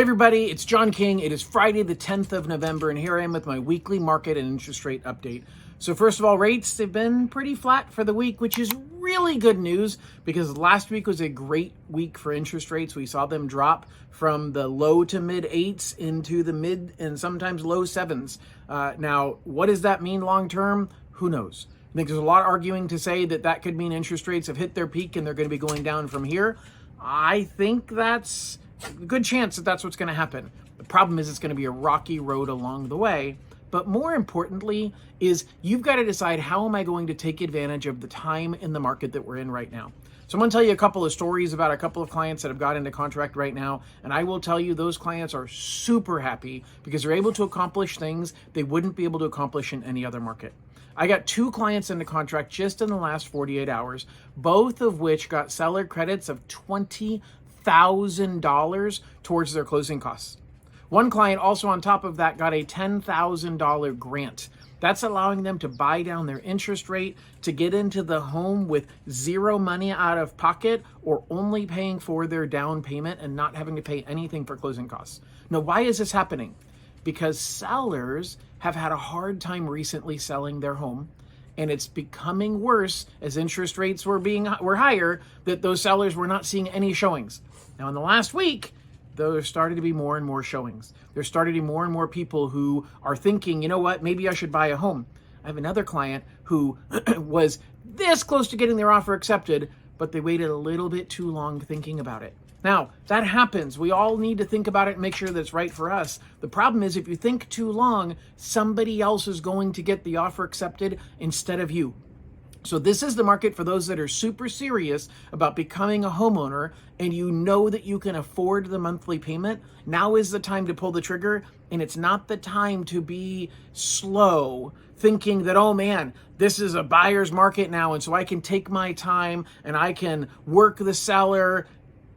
Hey everybody, it's John King. It is Friday the 10th of November, and here I am with my weekly market and interest rate update. So first of all, rates have been pretty flat for the week, which is really good news because last week was a great week for interest rates. We saw them drop from the low to mid eights into the mid and sometimes low sevens. Now, what does that mean long term? Who knows? I think there's a lot arguing to say that could mean interest rates have hit their peak and they're going to be going down from here. I think that's a good chance that that's what's going to happen. The problem is it's going to be a rocky road along the way. But more importantly is you've got to decide, how am I going to take advantage of the time in the market that we're in right now? So I'm going to tell you a couple of stories about a couple of clients that have got into contract right now. And I will tell you those clients are super happy because they're able to accomplish things they wouldn't be able to accomplish in any other market. I got 2 clients into contract just in the last 48 hours, both of which got seller credits of $20,000 towards their closing costs. One client also on top of that got a $10,000 grant. That's allowing them to buy down their interest rate to get into the home with zero money out of pocket or only paying for their down payment and not having to pay anything for closing costs. Now, why is this happening? Because sellers have had a hard time recently selling their home, and it's becoming worse as interest rates were higher, that those sellers were not seeing any showings. Now, in the last week, there started to be more and more showings. There started to be more and more people who are thinking, you know what, maybe I should buy a home. I have another client who was this close to getting their offer accepted, but they waited a little bit too long thinking about it. Now, that happens. We all need to think about it and make sure that it's right for us. The problem is if you think too long, somebody else is going to get the offer accepted instead of you. So this is the market for those that are super serious about becoming a homeowner and you know that you can afford the monthly payment. Now is the time to pull the trigger, and it's not the time to be slow thinking that, oh man, this is a buyer's market now and so I can take my time and I can work the seller.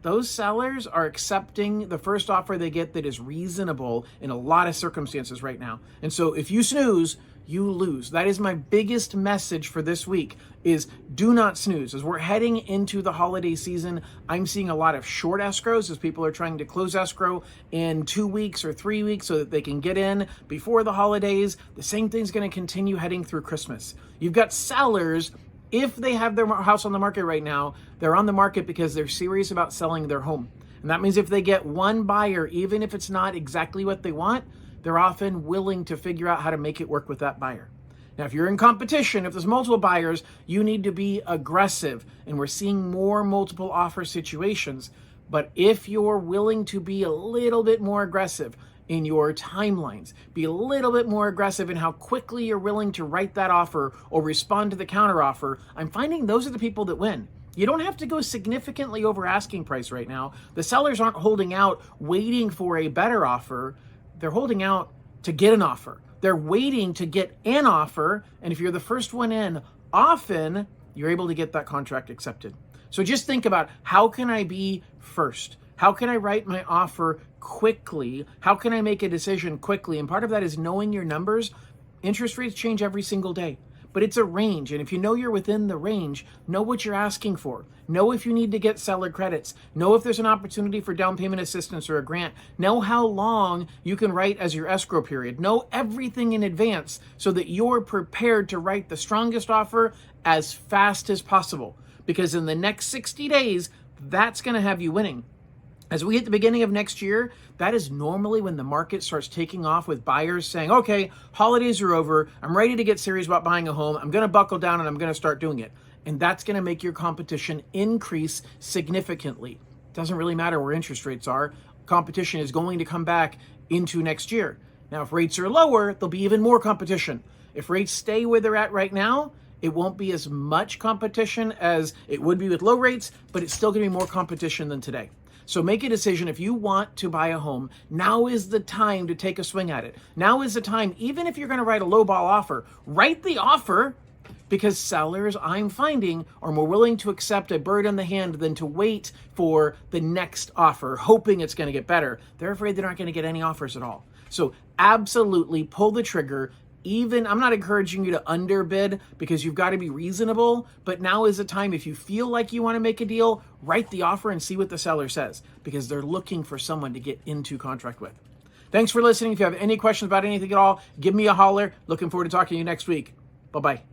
Those sellers are accepting the first offer they get that is reasonable in a lot of circumstances right now. And so if you snooze, you lose. That is my biggest message for this week, is do not snooze. As we're heading into the holiday season, I'm seeing a lot of short escrows as people are trying to close escrow in 2 weeks or 3 weeks so that they can get in before the holidays. The same thing's going to continue heading through Christmas. You've got sellers, if they have their house on the market right now, they're on the market because they're serious about selling their home. And that means if they get one buyer, even if it's not exactly what they want, they're often willing to figure out how to make it work with that buyer. Now, if you're in competition, if there's multiple buyers, you need to be aggressive. And we're seeing more multiple offer situations. But if you're willing to be a little bit more aggressive in your timelines, be a little bit more aggressive in how quickly you're willing to write that offer or respond to the counteroffer, I'm finding those are the people that win. You don't have to go significantly over asking price right now. The sellers aren't holding out waiting for a better offer. They're holding out to get an offer. They're waiting to get an offer. And if you're the first one in, often you're able to get that contract accepted. So just think about, how can I be first? How can I write my offer quickly? How can I make a decision quickly? And part of that is knowing your numbers. Interest rates change every single day, but it's a range. And if you know you're within the range, know what you're asking for. Know if you need to get seller credits. Know if there's an opportunity for down payment assistance or a grant. Know how long you can write as your escrow period. Know everything in advance so that you're prepared to write the strongest offer as fast as possible. Because in the next 60 days, that's going to have you winning. As we hit the beginning of next year, that is normally when the market starts taking off with buyers saying, okay, holidays are over. I'm ready to get serious about buying a home. I'm going to buckle down and I'm going to start doing it. And that's going to make your competition increase significantly. It doesn't really matter where interest rates are. Competition is going to come back into next year. Now, if rates are lower, there'll be even more competition. If rates stay where they're at right now, it won't be as much competition as it would be with low rates, but it's still going to be more competition than today. So make a decision. If you want to buy a home, now is the time to take a swing at it. Now is the time, even if you're going to write a lowball offer, write the offer, because sellers, I'm finding, are more willing to accept a bird in the hand than to wait for the next offer, hoping it's going to get better. They're afraid they're not going to get any offers at all. So absolutely pull the trigger. Even, I'm not encouraging you to underbid because you've got to be reasonable, but now is the time, if you feel like you want to make a deal, write the offer and see what the seller says, because they're looking for someone to get into contract with. Thanks for listening. If you have any questions about anything at all, give me a holler. Looking forward to talking to you next week. Bye-bye.